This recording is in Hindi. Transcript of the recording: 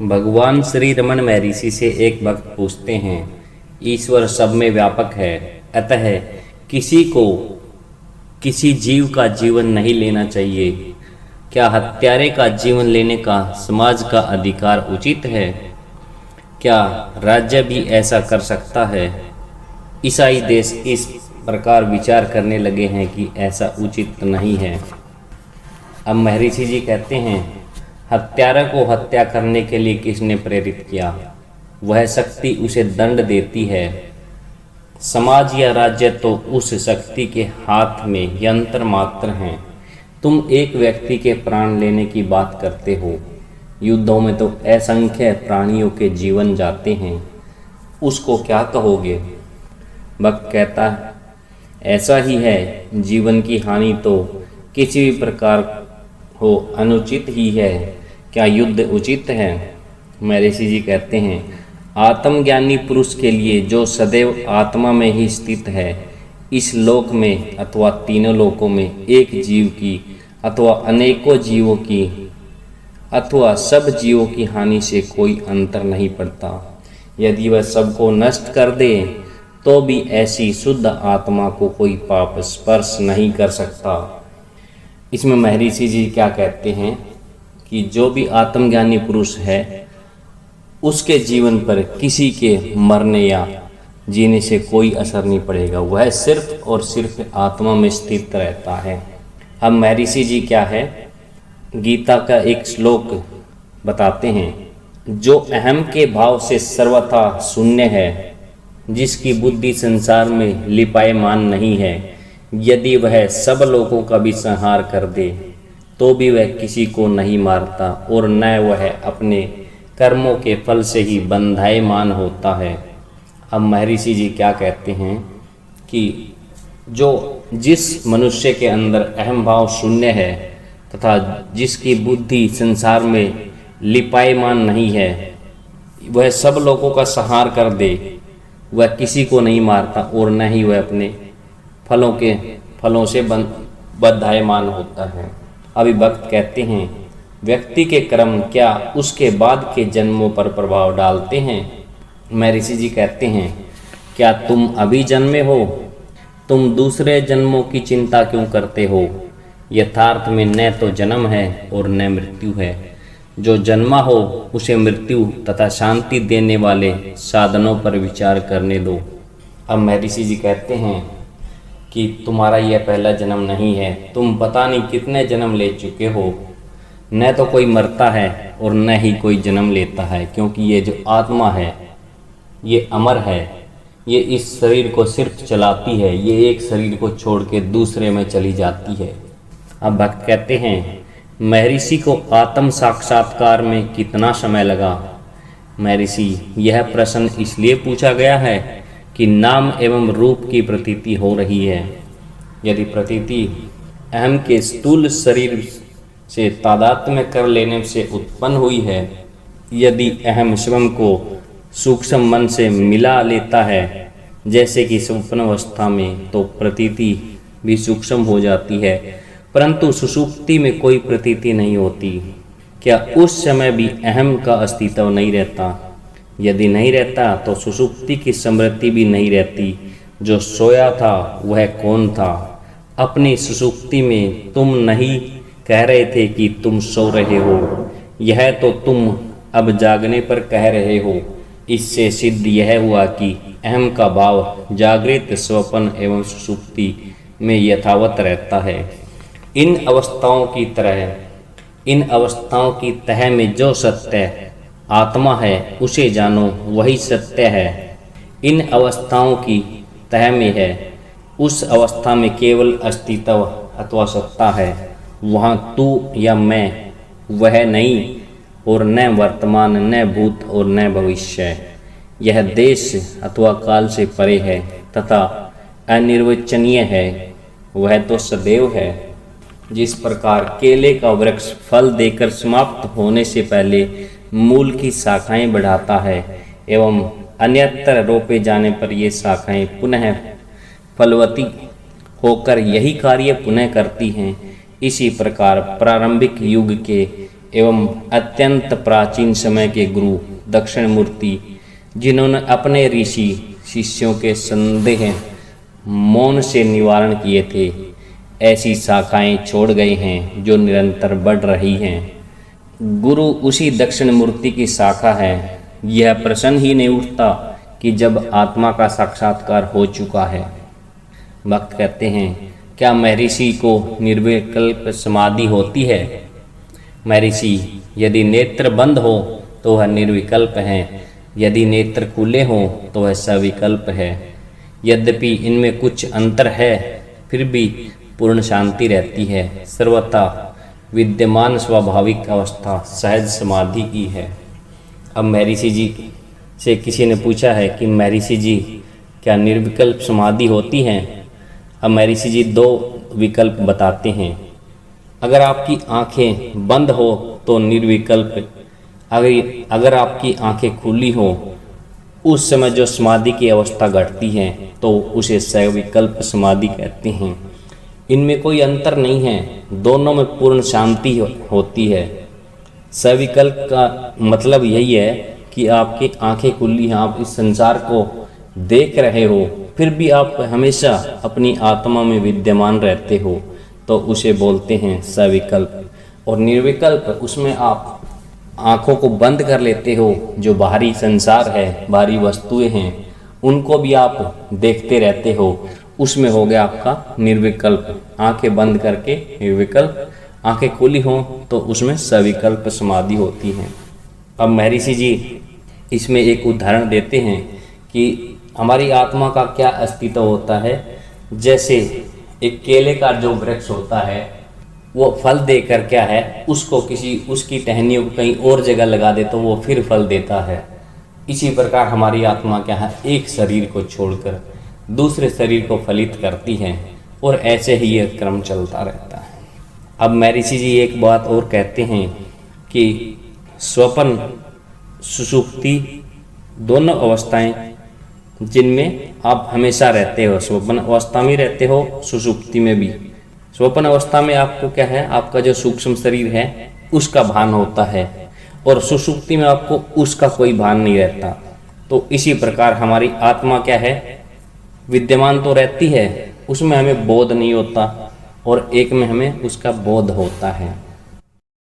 भगवान श्री रमन महर्षि से एक भक्त पूछते हैं, ईश्वर सब में व्यापक है, अतः किसी को किसी जीव का जीवन नहीं लेना चाहिए। क्या हत्यारे का जीवन लेने का समाज का अधिकार उचित है? क्या राज्य भी ऐसा कर सकता है? ईसाई देश इस प्रकार विचार करने लगे हैं कि ऐसा उचित नहीं है। अब महर्षि जी कहते हैं, हत्यारा को हत्या करने के लिए किसने प्रेरित किया? वह शक्ति उसे दंड देती है। समाज या राज्य तो उस शक्ति के हाथ में यंत्र मात्र हैं। तुम एक व्यक्ति के प्राण लेने की बात करते हो, युद्धों में तो असंख्य प्राणियों के जीवन जाते हैं, उसको क्या कहोगे? भक्त कहता है, ऐसा ही है, जीवन की हानि तो किसी भी प्रकार हो अनुचित ही है। क्या युद्ध उचित है? महर्षि जी कहते हैं, आत्मज्ञानी पुरुष के लिए जो सदैव आत्मा में ही स्थित है, इस लोक में अथवा तीनों लोकों में एक जीव की अथवा अनेकों जीवों की अथवा सब जीवों की हानि से कोई अंतर नहीं पड़ता। यदि वह सबको नष्ट कर दे तो भी ऐसी शुद्ध आत्मा को कोई पाप स्पर्श नहीं कर सकता। इसमें महर्षि जी क्या कहते हैं कि जो भी आत्मज्ञानी पुरुष है, उसके जीवन पर किसी के मरने या जीने से कोई असर नहीं पड़ेगा। वह सिर्फ और सिर्फ आत्मा में स्थित रहता है। अब महर्षि जी क्या है, गीता का एक श्लोक बताते हैं, जो अहम के भाव से सर्वथा शून्य है, जिसकी बुद्धि संसार में लिपायमान नहीं है, यदि वह सब लोगों का भी संहार कर दे तो भी वह किसी को नहीं मारता और न वह अपने कर्मों के फल से ही बंधायमान होता है। अब महर्षि जी क्या कहते हैं कि जिस मनुष्य के अंदर अहम भाव शून्य है तथा जिसकी बुद्धि संसार में लिपायमान नहीं है, वह सब लोगों का संहार कर दे, वह किसी को नहीं मारता और न ही वह अपने फलों से बंधायमान होता है। अभी भक्त कहते हैं, व्यक्ति के कर्म क्या उसके बाद के जन्मों पर प्रभाव डालते हैं? महर्षि जी कहते हैं, क्या तुम अभी जन्मे हो? तुम दूसरे जन्मों की चिंता क्यों करते हो? यथार्थ में न तो जन्म है और न मृत्यु है। जो जन्मा हो उसे मृत्यु तथा शांति देने वाले साधनों पर विचार करने दो। अब महर्षि जी कहते हैं कि तुम्हारा यह पहला जन्म नहीं है, तुम पता नहीं कितने जन्म ले चुके हो। न तो कोई मरता है और न ही कोई जन्म लेता है, क्योंकि ये जो आत्मा है ये अमर है। ये इस शरीर को सिर्फ चलाती है, ये एक शरीर को छोड़ के दूसरे में चली जाती है। अब भक्त कहते हैं, महर्षि को आत्म साक्षात्कार में कितना समय लगा? महर्षि, यह प्रश्न इसलिए पूछा गया है कि नाम एवं रूप की प्रतीति हो रही है। यदि प्रतीति अहम के स्थूल शरीर से तादात्म्य कर लेने से उत्पन्न हुई है, यदि अहम स्वयं को सूक्ष्म मन से मिला लेता है, जैसे कि स्वप्न अवस्था में, तो प्रतीति भी सूक्ष्म हो जाती है, परंतु सुषुप्ति में कोई प्रतीति नहीं होती। क्या उस समय भी अहम का अस्तित्व नहीं रहता? यदि नहीं रहता तो सुषुप्ति की स्मृति भी नहीं रहती। जो सोया था वह कौन था? अपनी सुषुप्ति में तुम नहीं कह रहे थे कि तुम सो रहे हो, यह तो तुम अब जागने पर कह रहे हो। इससे सिद्ध यह हुआ कि अहम का भाव जागृत, स्वप्न एवं सुषुप्ति में यथावत रहता है। इन अवस्थाओं की तह में जो सत्य आत्मा है उसे जानो, वही सत्य है। इन अवस्थाओं की तह में है, उस अवस्था में केवल अस्तित्व अथवा सत्ता है। वहाँ तू या मैं वह नहीं, और न वर्तमान, न भूत और न भविष्य। यह देश अथवा काल से परे है तथा अनिर्वचनीय है। वह तो सदैव है। जिस प्रकार केले का वृक्ष फल देकर समाप्त होने से पहले मूल की शाखाएं बढ़ाता है एवं अन्यत्र रोपे जाने पर ये शाखाएं पुनः फलवती होकर यही कार्य पुनः करती हैं, इसी प्रकार प्रारंभिक युग के एवं अत्यंत प्राचीन समय के गुरु दक्षिणमूर्ति, जिन्होंने अपने ऋषि शिष्यों के संदेह मौन से निवारण किए थे, ऐसी शाखाएं छोड़ गए हैं जो निरंतर बढ़ रही हैं। गुरु उसी दक्षिणमूर्ति की शाखा है। यह प्रश्न ही नहीं उठता कि जब आत्मा का साक्षात्कार हो चुका है। भक्त कहते हैं, क्या महर्षि को निर्विकल्प समाधि होती है? महर्षि, यदि नेत्र बंद हो तो वह निर्विकल्प है, यदि नेत्र खुले हो तो वह सविकल्प है। यद्यपि इनमें कुछ अंतर है, फिर भी पूर्ण शांति रहती है। सर्वथा विद्यमान स्वाभाविक अवस्था सहज समाधि की है। अब महर्षि जी से किसी ने पूछा है कि महर्षि जी, क्या निर्विकल्प समाधि होती है? अब महर्षि जी दो विकल्प बताते हैं। अगर आपकी आंखें बंद हो तो निर्विकल्प, अगर आपकी आंखें खुली हो, उस समय जो समाधि की अवस्था घटती है तो उसे सविकल्प समाधि कहते हैं। इनमें कोई अंतर नहीं है, दोनों में पूर्ण शांति होती है। सविकल्प का मतलब यही है कि आपकी आंखें खुली हैं, आप इस संसार को देख रहे हो, फिर भी आप हमेशा अपनी आत्मा में विद्यमान रहते हो, तो उसे बोलते हैं सविकल्प। और निर्विकल्प, उसमें आप आँखों को बंद कर लेते हो, जो बाहरी संसार है, बाहरी वस्तुएं हैं, उनको भी आप देखते रहते हो, उसमें हो गया आपका निर्विकल्प। आंखें बंद करके निर्विकल्प, आंखें खुली हों तो उसमें सविकल्प समाधि होती है। अब महर्षि जी इसमें एक उदाहरण देते हैं कि हमारी आत्मा का क्या अस्तित्व होता है। जैसे एक केले का जो वृक्ष होता है, वो फल देकर क्या है, उसको उसकी टहनियों को कहीं और जगह लगा दे तो वो फिर फल देता है। इसी प्रकार हमारी आत्मा क्या है, एक शरीर को छोड़कर दूसरे शरीर को फलित करती है, और ऐसे ही यह क्रम चलता रहता है। अब महर्षि जी एक बात और कहते हैं कि स्वप्न सुषुप्ति दोनों अवस्थाएं जिनमें आप हमेशा रहते हो, स्वप्न अवस्था में रहते हो, सुषुप्ति में भी। स्वप्न अवस्था में आपको क्या है, आपका जो सूक्ष्म शरीर है उसका भान होता है, और सुषुप्ति में आपको उसका कोई भान नहीं रहता। तो इसी प्रकार हमारी आत्मा क्या है, विद्यमान तो रहती है, उसमें हमें बोध नहीं होता, और एक में हमें उसका बोध होता है।